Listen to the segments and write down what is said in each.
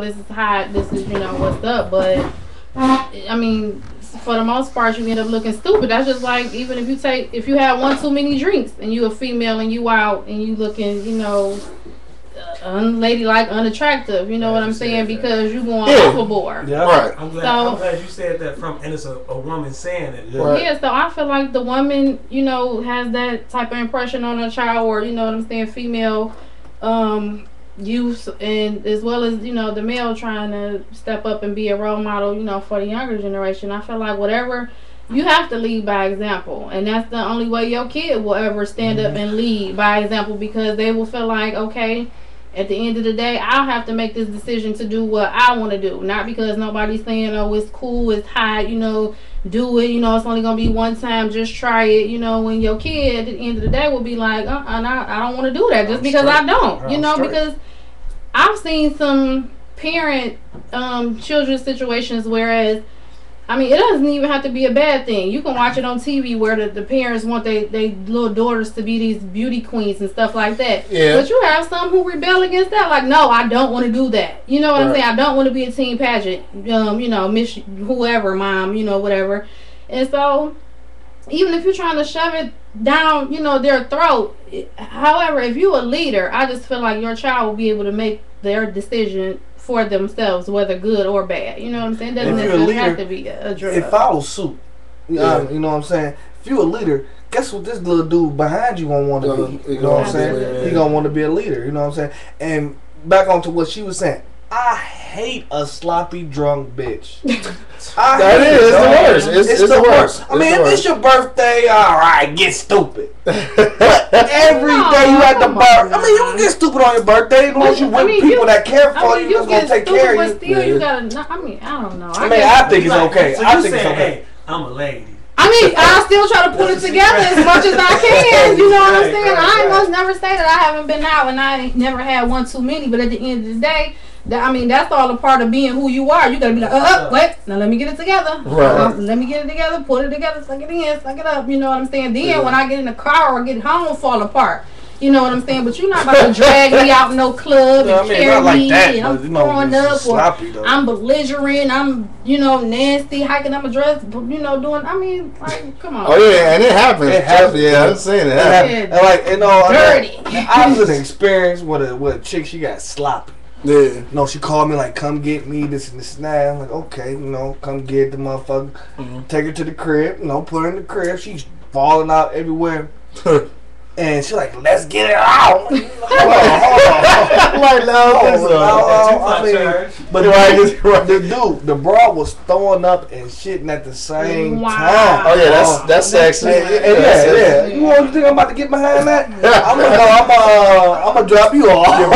this is hot, this is, what's up. But I mean, for the most part, you end up looking stupid. That's just like, even if you have one too many drinks and you a female and you out and you looking, unladylike, unattractive. You know what I'm saying? Because you going overboard. Yeah, right. I'm glad you said that and it's a woman saying it. Yeah, so I feel like the woman, has that type of impression on a child, or female youth, and as well as the male trying to step up and be a role model, for the younger generation. I feel like whatever. You have to lead by example, and that's the only way your kid will ever stand up and lead by example, because they will feel like, okay, at the end of the day, I'll have to make this decision to do what I want to do, not because nobody's saying, oh, it's cool, it's hot, do it, it's only going to be one time, just try it, when your kid at the end of the day will be like, I don't want to do that just because I don't, because I've seen some parent children situations, whereas it doesn't even have to be a bad thing. You can watch it on TV where the parents want they little daughters to be these beauty queens and stuff like that. Yeah. But you have some who rebel against that. Like, no, I don't want to do that. You know what I'm saying? I don't want to be a teen pageant. Miss whoever, mom, whatever. And so, even if you're trying to shove it down, their throat. However, if you're a leader, I just feel like your child will be able to make their decision for themselves, whether good or bad. You know what I'm saying? Doesn't necessarily have to be a drug. It follows suit. You know what I'm saying? If you're a leader, guess what this little dude behind you gonna want to be? You know what I'm saying? He gonna want to be a leader. You know what I'm saying? And back onto what she was saying. I hate a sloppy drunk bitch. It's the worst. It's the worst. If it's your birthday, all right, get stupid. But every day you at the bar, you can get stupid on your birthday as long as you with people that care for you, that's gonna take care of you. But still, you gotta. I don't know. I think it's okay. So I think it's okay. Hey, I'm a lady. I still try to put it together as much as I can. You know what I'm saying? I ain't gonna never say that I haven't been out and I ain't never had one too many. But at the end of the day, that's all a part of being who you are. You gotta be like, wait, now let me get it together. Right. Let me get it together, put it together, suck it in, suck it up. You know what I'm saying? Then when I get in the car or get home, fall apart. You know what I'm saying? But you're not about to drag me out in no club and carry me and I'm throwing up or I'm belligerent, I'm, nasty, hiking up a dress, doing, come on. Oh, yeah, and it happens. Yeah, I'm saying it happens. Dirty. I was in an experience with a chick, she got sloppy. Yeah. She called me like, come get me, this and this and that. I'm like, okay, come get the motherfucker. Take her to the crib, put her in the crib. She's falling out everywhere. And she's like, let's get it out. Hold on. The bra was throwing up and shitting at the same time. Oh yeah, that's sexy. Yeah. You think I'm about to get behind that? I'm gonna drop you off. I'm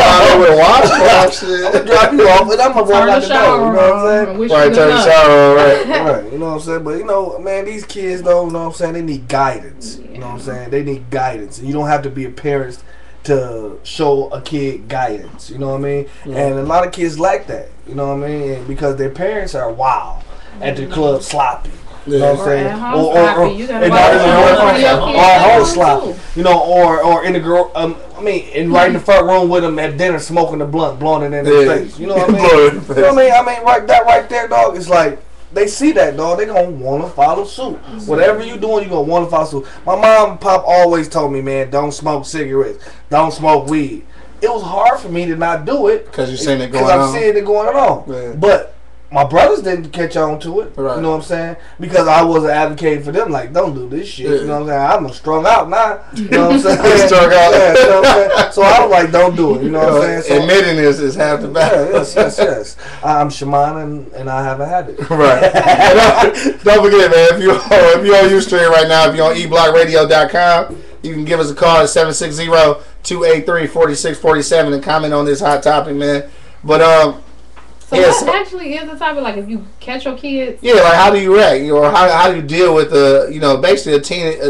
gonna drop you off, and I'm gonna walk out the door. You know what I'm saying? Right, turn the shower on. Right. You know what I'm saying? But man, these kids though, you know what I'm saying? They need guidance. You know what I'm saying? They need guidance. You don't have to be a parent to show a kid guidance. You know what I mean? Yeah. And a lot of kids like that. You know what I mean? And because their parents are wild at the club, sloppy. You know what I'm saying? Or at home sloppy. Or in the girl. And right in the front room with them at dinner, smoking the blunt, blowing it in their face. You know what I mean? You know what I mean? Right there, dog. It's like. They see that, dog. They gonna want to follow suit. Whatever you doing, you gonna want to follow suit. My mom and pop always told me, man, don't smoke cigarettes, don't smoke weed. It was hard for me to not do it because you're seeing it going on. Because I'm seeing it going on. Yeah. But my brothers didn't catch on to it. Right. You know what I'm saying? Because I wasn't advocating for them. Like, don't do this shit. Yeah. You know what I'm saying? I'm strung out now. You know what I'm saying? Strung out. Yeah, you know what I'm saying? So I was like, don't do it. You know what I'm saying? So, admitting this is half the battle. Yes. I'm Shaman and I haven't had it. Right. Don't forget, man. If you're on Ustream right now, if you're on eblockradio.com, you can give us a call at 760-283-4647 and comment on this hot topic, man. But So that actually is the topic. Like, if you catch your kids, like how do you react? How do you deal with basically a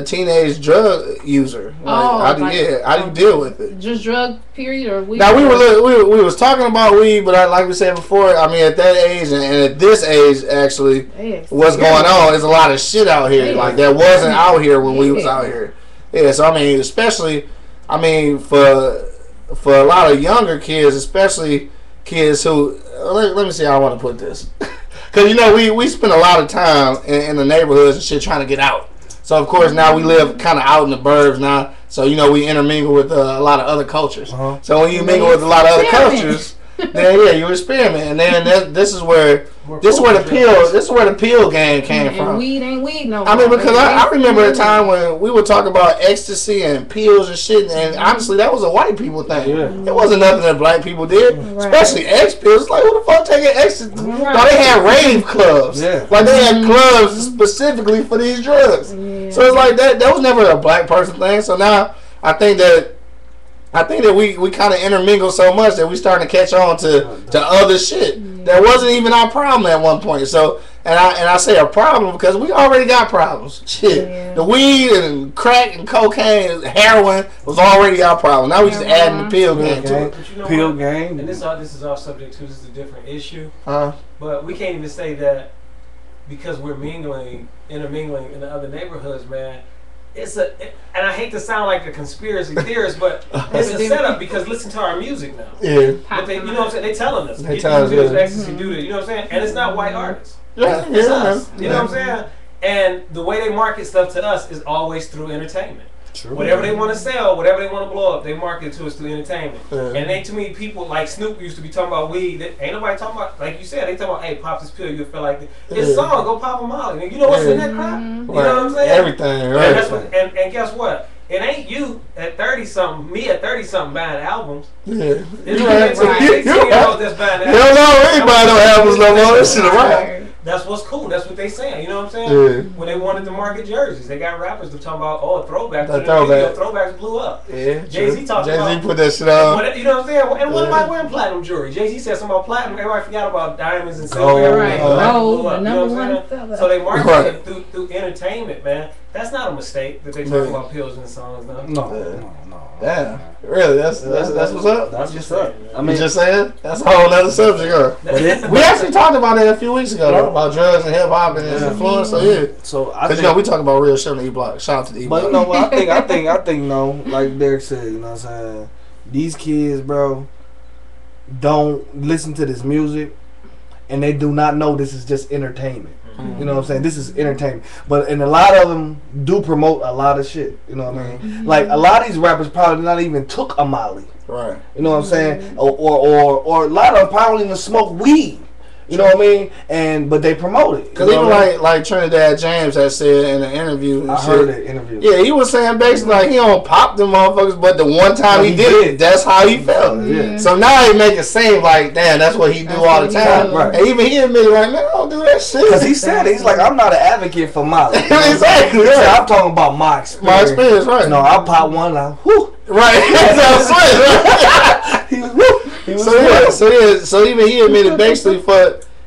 teenage drug user? How do you deal with it? Just drug period or weed? Now we was talking about weed, but like we said before, at that age and at this age, actually, what's going on is a lot of shit out here like that wasn't out here when we was out here. Yeah, so especially, for a lot of younger kids, especially. kids who let me see how I want to put this. Because, you know, we spend a lot of time in the neighborhoods and shit trying to get out. So, of course, now we live kind of out in the burbs now. So, you know, we intermingle with a lot of other cultures. So, when you mingle with a lot of other cultures, then, yeah, you experiment. And then this is where the pill game came from. Weed ain't weed no more. I mean, because I remember a time when we would talk about ecstasy and pills and shit, and honestly, that was a white people thing. It wasn't nothing that black people did, especially X pills. Like, who the fuck taking ecstasy? No, they had rave clubs. Like, they had clubs specifically for these drugs. So it's like that was never a black person thing. So now I think that we kind of intermingle so much that we starting to catch on to other shit that wasn't even our problem at one point. So and I say a problem because we already got problems. Shit, the weed and crack and cocaine, and heroin was already our problem. Now we just adding the pill game to it. But you know pill game. And this is off subject too. This is a different issue. But we can't even say that because we're intermingling in the other neighborhoods, man. And I hate to sound like a conspiracy theorist, but it's a setup because listen to our music now. But they, you know what I'm saying? They telling us. They tell us ecstasy, do this. You know what I'm saying? And it's not white artists. It's us. You know what I'm saying? And the way they market stuff to us is always through entertainment. True. Whatever they want to sell, whatever they want to blow up, they market it to us through entertainment. And it ain't too many people like Snoop used to be talking about weed. Ain't nobody talking about, like you said, they talking about, hey, pop this pill, you'll feel like this song, go pop a molly. You know what's in that crap? You know what I'm saying? Everything, right? And, that's what, and guess what? It ain't you at 30-something, me at 30-something buying albums. It's right. 18-year-olds that's buying albums. Hell no, anybody no albums no more. This shit right. That's what's cool. That's what they saying. You know what I'm saying? When they wanted to market jerseys, they got rappers to talk about, a throwback. Throwbacks blew up. Jay-Z talked about. Jay-Z put that shit on. You know what I'm saying? And what am I wearing platinum jewelry? Jay-Z said something about platinum. Everybody forgot about diamonds and silver. So they market it through entertainment, man. That's not a mistake that they talk about pills in the songs, though. No. Yeah, really, that's what's up. That's what's up. I mean, just saying, that's a whole other subject. We actually talked about it a few weeks ago about drugs and hip hop and its influence. So I think we talk about real shit on the E-Block. Shout out to the E-Block. But you know what? I think, like Derek said, you know what I'm saying? These kids, bro, don't listen to this music, and they do not know this is just entertainment. You know what I'm saying? This is entertainment. And a lot of them do promote a lot of shit. You know what I mean? Like, a lot of these rappers probably not even took a molly. Right. You know what I'm saying? Or a lot of them probably even smoke weed. You know what I mean? But they promote it. Because even like Trinidad James had said in an interview. I heard that interview. Yeah, he was saying basically like he don't pop them motherfuckers, but the one time he did it, that's how he felt. Yeah. So now he make it seem like, damn, that's what he do all the time. Right. And even he admitted like, man, I don't do that shit. Because he said it. He's like, I'm not an advocate for Molly. Exactly. Right. I'm talking about my experience. My experience, right. No, I pop one now. Whoo. Right. So even he admitted basically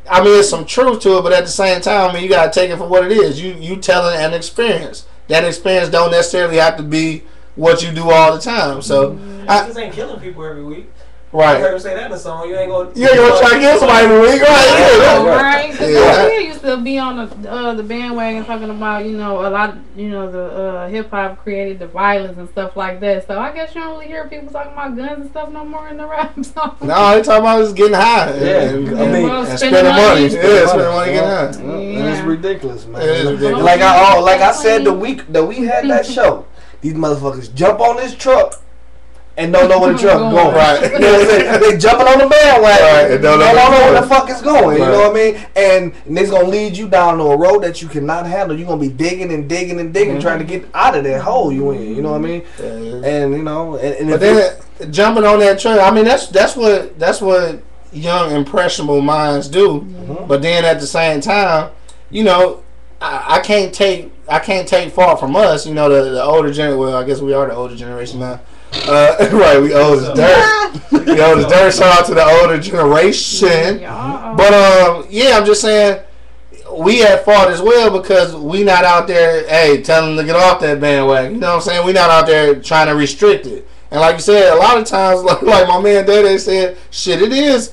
I mean, there's some truth to it, but at the same time, I mean, you gotta take it for what it is. You telling an experience. That experience don't necessarily have to be what you do all the time. So this ain't killing people every week. Right. I heard him say that in the song. You ain't gonna try to get somebody every week, right? Right. Because we used to be on the bandwagon talking about, you know, a lot, you know, the hip hop created the violence and stuff like that. So I guess you don't really hear people talking about guns and stuff no more in the rap songs. No, they talking about just getting high. And spending money. Spending money getting high. It's ridiculous, man. It is ridiculous. Like I said the week that we had that show, these motherfuckers jump on this truck and don't know where the truck going. Right. You know what I'm saying? They jumping on the bandwagon and don't know where the fuck it's going. You know what I mean? And it's gonna lead you down to a road that you cannot handle. You're gonna be digging and digging and digging, trying to get out of that hole you in. You know what I mean? And you know, but then jumping on that train, I mean that's what young impressionable minds do. But then at the same time, you know, I can't take fault from us. You know, the older generation. Well, I guess we are the older generation now. Right, we old as dirt. We old as dirt. Shout out to the older generation. But yeah, I'm just saying we at fault as well because we not out there, telling them to get off that bandwagon. You know what I'm saying? We not out there trying to restrict it. And like you said, a lot of times, like my man Dede said, shit, it is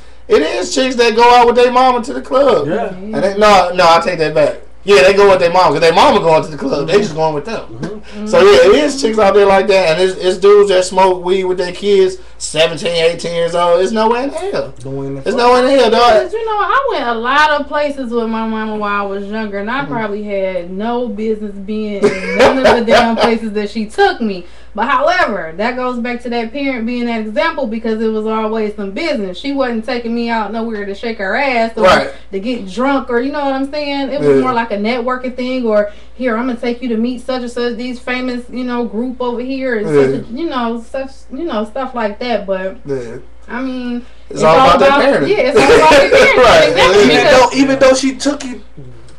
chicks that go out with their mama to the club. Yeah. And no, I take that back. Yeah, they go with their mama because their mama going to the club. They just going with them. So yeah, it is chicks out there like that, and it's dudes that smoke weed with their kids, 17, 18 years old. It's nowhere in hell. It's nowhere in hell, dog. You know, I went a lot of places with my mama while I was younger, and I probably had no business being in none of the damn places that she took me. But however, that goes back to that parent being that example, because it was always some business. She wasn't taking me out nowhere to shake her ass or to get drunk, or you know what I'm saying. It was more like a networking thing, or here, I'm gonna take you to meet such and such these famous, you know, group over here, and such a, you know, stuff like that. But I mean, it's all about that parenting. Yeah, it's all about the parenting. Right. Even though she took you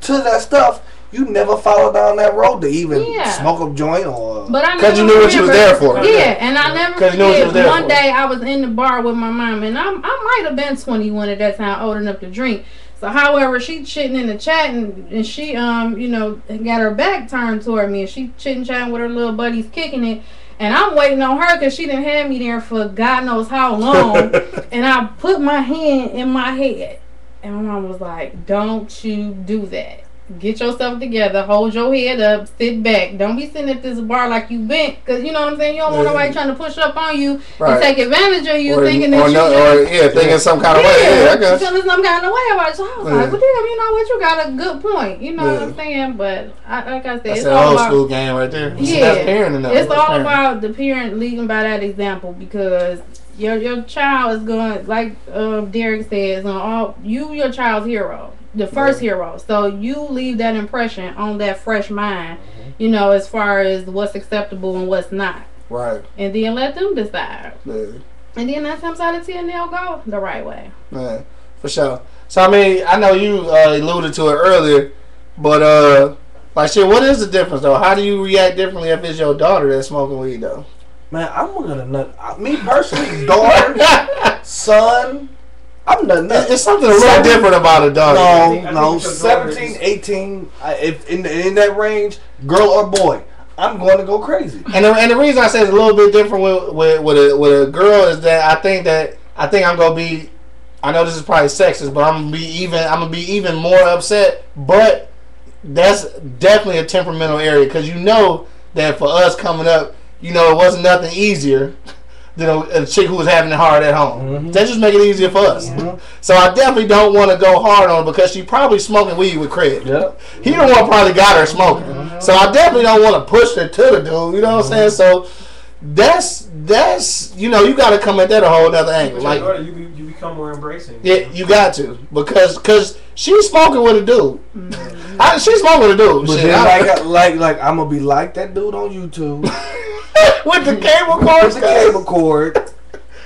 to that stuff, you never followed down that road to even smoke a joint or. But I because you knew what you was there for. Yeah, and I never forget. One day I was in the bar with my mom, and I might have been 21 at that time, old enough to drink. So, however, she chitting in the chat, and she you know, got her back turned toward me, and she chitting chatting with her little buddies, kicking it. And I'm waiting on her because she didn't have me there for God knows how long. And I put my hand in my head, and my mom was like, "Don't you do that. Get yourself together. Hold your head up. Sit back. Don't be sitting at this bar like you bent. Because you know what I'm saying. You don't want nobody trying to push up on you and take advantage of you, thinking that thinking some kind of way. Yeah, I guess. Feeling some kind of way about it. So I was like, well, damn, you know what? You got a good point. You know what I'm saying? But like I said, it's all old school game right there. Yeah, it's all about the parent leading by that example, because your child is going, like Derek says, your child's hero. The first hero. So you leave that impression on that fresh mind, you know, as far as what's acceptable and what's not. Right. And then let them decide. Yeah. And then 9 times out of 10, they'll go the right way. Yeah, for sure. So, I mean, I know you alluded to it earlier, but, like, shit, what is the difference, though? How do you react differently if it's your daughter that's smoking weed, though? Man, I'm gonna nut. Me personally, daughter, son, I'm nothing. It's something a little different about a daughter. No, 17, 18, if in that range, girl or boy, I'm going to go crazy. And the reason I say it's a little bit different with a girl is that I think I'm gonna be. I know this is probably sexist, but I'm gonna be even more upset. But that's definitely a temperamental area, because you know that for us coming up, you know, it wasn't nothing easier than a chick who was having it hard at home. Mm-hmm. That just make it easier for us. Mm-hmm. So I definitely don't want to go hard on her, because she probably smoking weed with Craig. Yep. He the one probably got her smoking. Mm-hmm. So I definitely don't want to push her to the dude. You know what I'm saying? So that's you know, you got to come at that a whole other angle. Like you become more embracing. Yeah, you got to, because she's smoking with a dude. Mm-hmm. She's smoking with a dude. But then like I'm gonna be like that dude on YouTube. With the cable cord. With the cable cord.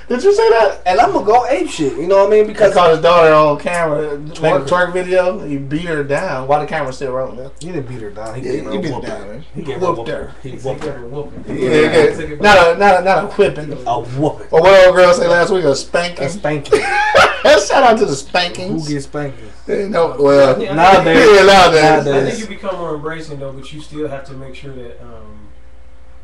Did you say that? And I'm gonna go ape shit. You know what I mean? Because he caught his daughter on camera, make a twerk video. He beat her down while the camera still rolling. Man. He didn't beat her down. He beat her down. Man. He whooped her. He whooped her. Yeah. Not a whipping. A whooping. Or what old girl say last week? A spanking. A spanking. Shout out to the spankings. Who gets spankings? No, well, nowadays. I think you become more embracing though, but you still have to make sure that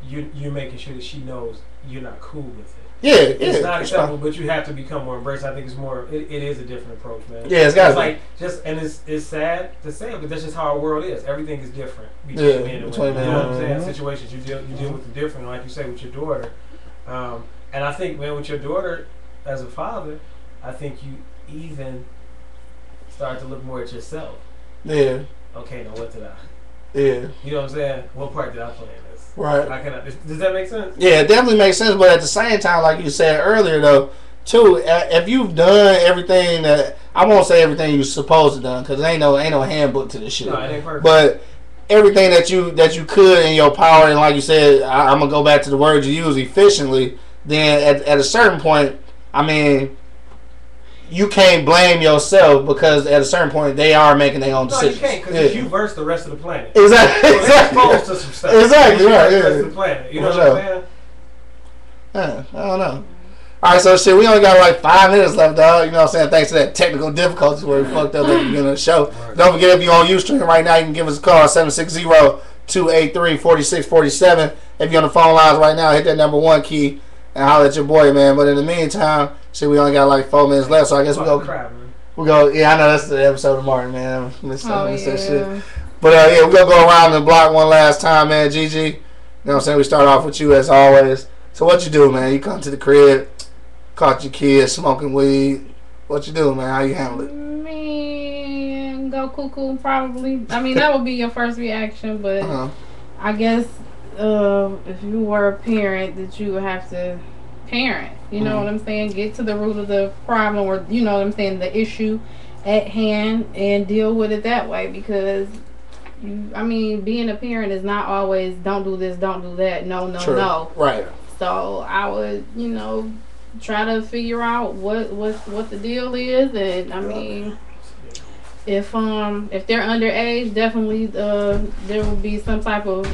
you're making sure that she knows you're not cool with it. Yeah, it's not acceptable, but you have to become more embracing. I think it's more. It is a different approach, man. Yeah, it's got to be. Like and it's sad to say, but that's just how our world is. Everything is different between men and women. You know what I'm saying? Situations you deal with it different, like you say with your daughter. And I think, man, with your daughter as a father, I think you even start to look more at yourself. Yeah. Okay, now what did I? Yeah. You know what I'm saying? What part did I play in this? Right. Does that make sense? Yeah, it definitely makes sense. But at the same time, like you said earlier, though, too, if you've done everything that, I won't say everything you're supposed to done, because ain't no handbook to this shit. No, it ain't perfect. But everything that you could in your power, and like you said, I'm gonna go back to the words you use, efficiently. Then at a certain point, I mean, you can't blame yourself, because at a certain point they are making their own decisions. No, you can't, because it's you versus the rest of the planet. Exactly. So they're exposed to some stuff. Exactly. Right. The rest of the planet. You know what I'm saying? Yeah, I don't know. All right, so shit, we only got like 5 minutes left, dog. You know what I'm saying? Thanks to that technical difficulties where we fucked up at the beginning of the show. Right. Don't forget, if you're on Ustream right now, you can give us a call, 760-283-4647. If you're on the phone lines right now, hit that number 1 key and holler at your boy, man. But in the meantime, shit, we only got like 4 minutes left, so I guess we go. Yeah, I know that's the episode of Martin, man. Miss that shit. But yeah, we're gonna go around the block one last time, man. Gigi, know what I'm saying? We start off with you as always. So what you do, man? You come to the crib, caught your kids smoking weed. What you do, man? How you handle it? Man, go cuckoo probably. I mean, that would be your first reaction, but I guess if you were a parent, that you would have to parent. You know what I'm saying? Get to the root of the problem, or you know what I'm saying, the issue at hand, and deal with it that way, because being a parent is not always don't do this, don't do that, no. Right. So I would, try to figure out what the deal is, and I mean, if they're underage, definitely there will be some type of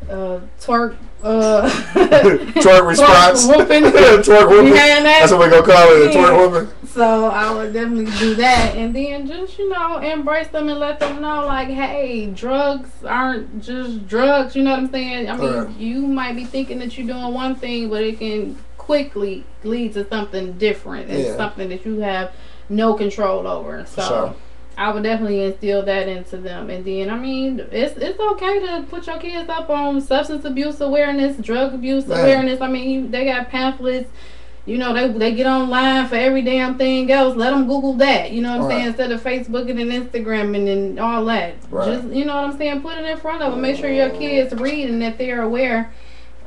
twerk twerk response. Twerk whooping. That's what we're gonna call it, a twerk whooping. So I would definitely do that, and then just embrace them and let them know, like, hey, drugs aren't just drugs. You know what I'm saying? I mean, you might be thinking that you're doing one thing, but it can quickly lead to something different and something that you have no control over. So I would definitely instill that into them. And then, I mean, it's okay to put your kids up on substance abuse awareness, drug abuse awareness. I mean, they got pamphlets. They get online for every damn thing else. Let them Google that. You know what I'm saying? Instead of Facebooking and Instagramming and all that. Just, you know what I'm saying? Put it in front of them. Make sure your kids read and that they're aware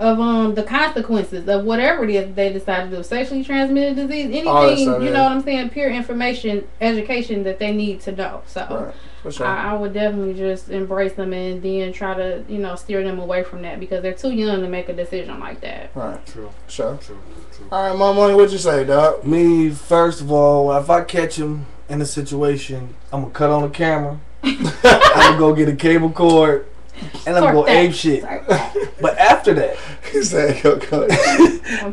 of the consequences of whatever it is they decide to do. Sexually transmitted disease, anything, you know what I'm saying? Pure information, education that they need to know. So for sure. I would definitely just embrace them and then try to, steer them away from that, because they're too young to make a decision like that. Right. True. Sure. True. All right, Mama, what'd you say, dog? Me, first of all, if I catch him in a situation, I'm going to cut on the camera. I'm going to go get a cable cord. And I'm going to go ape shit. But after that,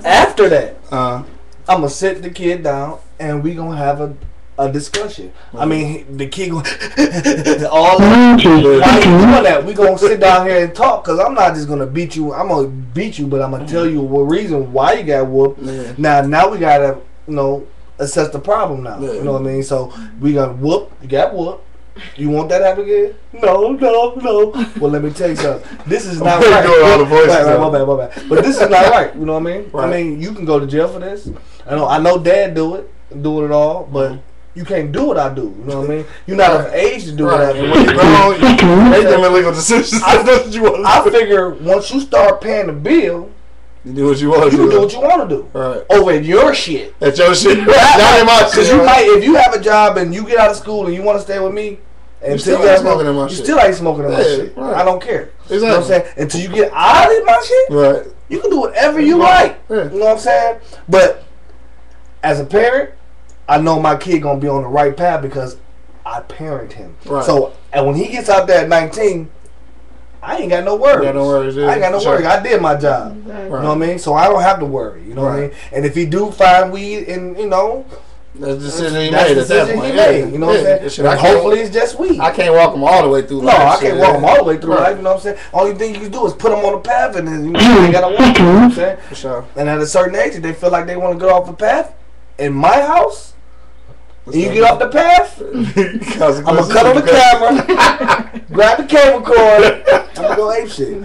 after that, I'm going to sit the kid down and we going to have a discussion. I mean, the kid going all why you doing that? We going to sit down here and talk, because I'm not just going to beat you. I'm going to beat you, but I'm going to tell you what reason why you got whooped. Now we got to, assess the problem now. You know what I mean? So we got whoop. You got whooped. You want that to happen again? No. Well, let me tell you something. This is not right. My bad. But this is not right. You know what I mean? Right. I mean, you can go to jail for this. I know Dad do it all, but you can't do what I do. You know what I mean? You're not of age to do what I do. When you're grown, you make them illegal decisions. I figure once you start paying the bill, you do what you want to do. You do what you want to do. Right. Over your shit. That's your shit. Not in my shit. Because if you have a job and you get out of school and you want to stay with me, and you still ain't smoking in my shit. You still ain't smoking in my shit. Right. I don't care. Exactly. You know what I'm saying? Until you get out of my shit, right, you can do whatever you like. Yeah. You know what I'm saying? But as a parent, I know my kid gonna be on the right path because I parent him. Right. So, and when he gets out there at 19, I ain't got no worries. I ain't got no worries. I did my job. Exactly. You know what I mean? So I don't have to worry. You know what I mean? And if he do find weed, and that's the decision he made at that point. You know what I'm saying? Hopefully it's just weed. I can't walk him all the way through life. No, I can't walk him all the way through life. You know what I'm saying? Only thing you can do is put him on the path, and then they gotta walk. You know what I'm saying? For sure. And at a certain age, if they feel like they want to get off the path, in my house, and you get off the path, I'm gonna cut on the camera, grab the cable cord, I'm gonna go ape shit.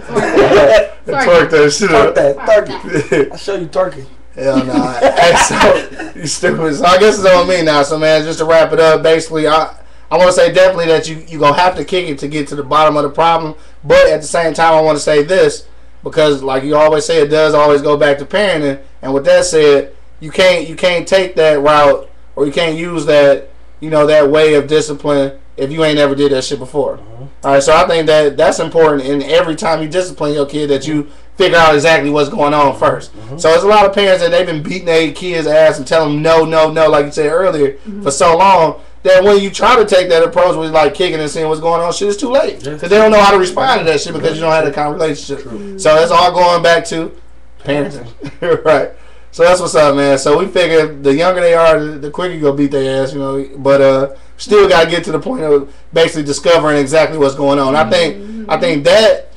Twerk that shit up. Turkey. I'll show you turkey. Hell no. Hey, so you stupid. So I guess it's on me now. So man, just to wrap it up, basically, I want to say definitely that you gonna have to kick it to get to the bottom of the problem. But at the same time, I want to say this, because like you always say, it does always go back to parenting. And with that said, you can't take that route, or you can't use that that way of discipline if you ain't never did that shit before. All right, so I think that's important. And every time you discipline your kid, that you figure out exactly what's going on first. So there's a lot of parents that they've been beating their kids' ass and telling them no, like you said earlier, for so long, that when you try to take that approach with like kicking and seeing what's going on, shit is too late. Because they don't know how to respond to that shit because you don't have that kind of relationship. So that's all going back to parenting. Right. So that's what's up, man. So we figured the younger they are, the quicker you go beat their ass, But still got to get to the point of basically discovering exactly what's going on. I think that.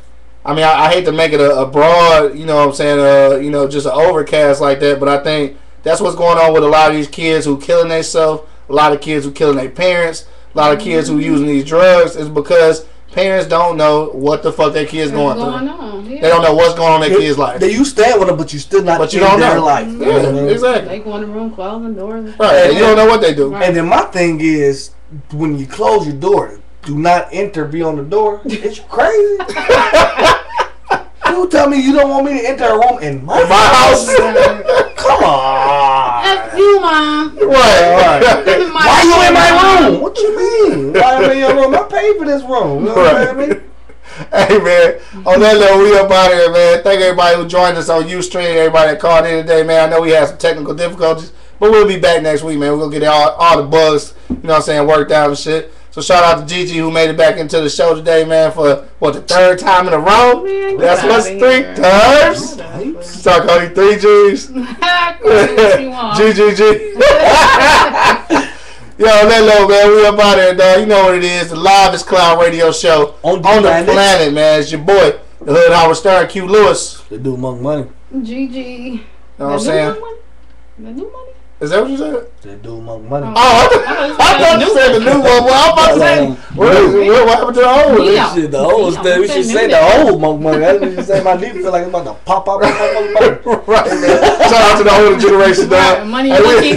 I mean, I hate to make it a broad, you know what I'm saying, just an overcast like that, but I think that's what's going on with a lot of these kids who killing themselves, a lot of kids who killing their parents, a lot of kids who using these drugs, is because parents don't know what the fuck their kids going through. Yeah. They don't know what's going on in their kids' life. You stand with them, but you still not in their life. Yeah, exactly. They go in the room, closing doors. Right, and you don't know what they do. Right. And then my thing is, when you close your door, do not enter, be on the door. Is you crazy? You tell me you don't want me to enter a room in my house? Come on. F you, Mom. Right. Why you in my room? What you mean? Why am I in your room? I paid for this room. You know what I mean? Hey, man. On that note, we up out of here, man. Thank everybody who joined us on Ustream, everybody that called in today, man. I know we had some technical difficulties, but we'll be back next week, man. We're going to get all the bugs, you know what I'm saying, worked out and shit. So shout out to Gigi who made it back into the show today, man, for the third time in a row. Man, that's what's 3 times. Start calling 3 G's. GGG. Yo, on that low, man, we up out here, dog. You know what it is. The Livest Cloud Radio Show on the planet, man. It's your boy, the Hood Howard Stern, Q Lewis. The dude Monk Money. GG. You know what I'm saying? The new money? Is that what you said? The dude Monk Money. Oh, I thought you said the new one. Well, I'm about to say, what happened to the old one? Yeah. The old stuff. We should say the old Monk Money. That's what you say. My deep feel like it's about to pop out. Right, man. Shout out to the older generation, dog. Money monkey.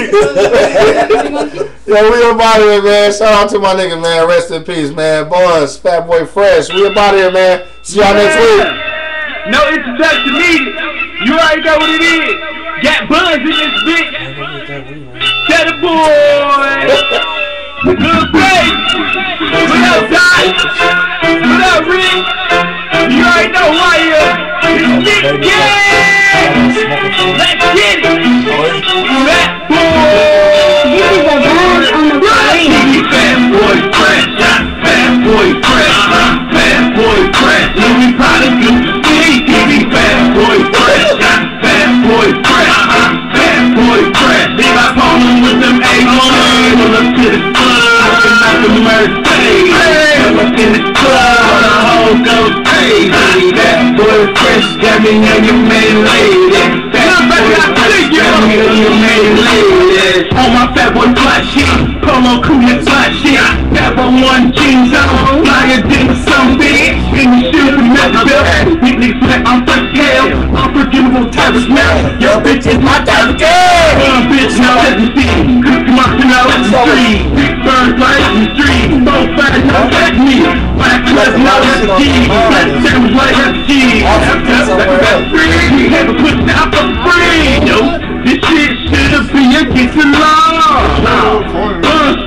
Yo, we up out of here, man. Shout out to my nigga, man. Rest in peace, man. Boys, Fat Boy Fresh. We up out of here, man. See y'all next week. No introduction needed. You already know what it is. Got buns in this bitch. Tell the boy. Good face. What up, Dot? What up, Rick? You already know why you're. Yeah. Let's get it. Fat boy. This is a band on the plane. Fat boy fresh. Fat boy fresh. Fat boy fresh. Let me probably do the thing. Fat boy fresh. Fat boy fresh. Fat boy fresh. Leave my phone with them A-Boys. Pull up to the club. And out the Mercedes. Pull up in the club. The whole goes crazy. Fat boy fresh. Got me on your main lady. Fat boy fresh. Got me on your main lady. On my fat boy fly shit. Polo Cooler fly shit. Fat boy 1 jeans on. Flyer than some bitch. In the shoes and metal belt. Weekly flat on the scale. Unforgivable type of smell. Your bitch is my type of girl. Bitch, no, let me see. Come on, you know, let's street. Big birds, right in the street. Both sides, no, that's me. Black plus, no, that's the G. Black sandwich, like that's G. That's free. We have a put out for free. No, this shit should've been against the law.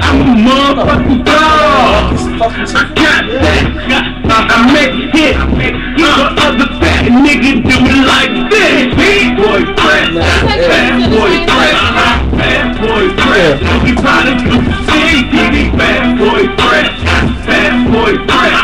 I'm a motherfucking dog. I got that. I make hits. But other fat niggas do it like this. Bad boy fresh. Bad boy fresh. Bad boy fresh. We probably could see TV. Bad boy fresh. Bad boy fresh.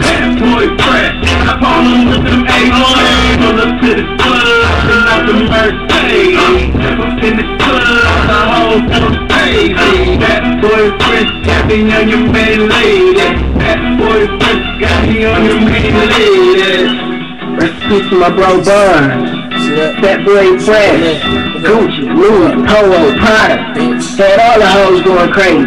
Bad boy fresh. I fall in with them A-Boys. Pull up to the club. And out the Mercedes. Up in the club. The whole goes crazy. Bad boy fresh. Got me on your main lady. Bad boy fresh. Got me on your main lady. Rest in peace to my bro Burns. Fat boy fresh. Gucci, Louis, Polo, Prada. Had all the hoes going crazy.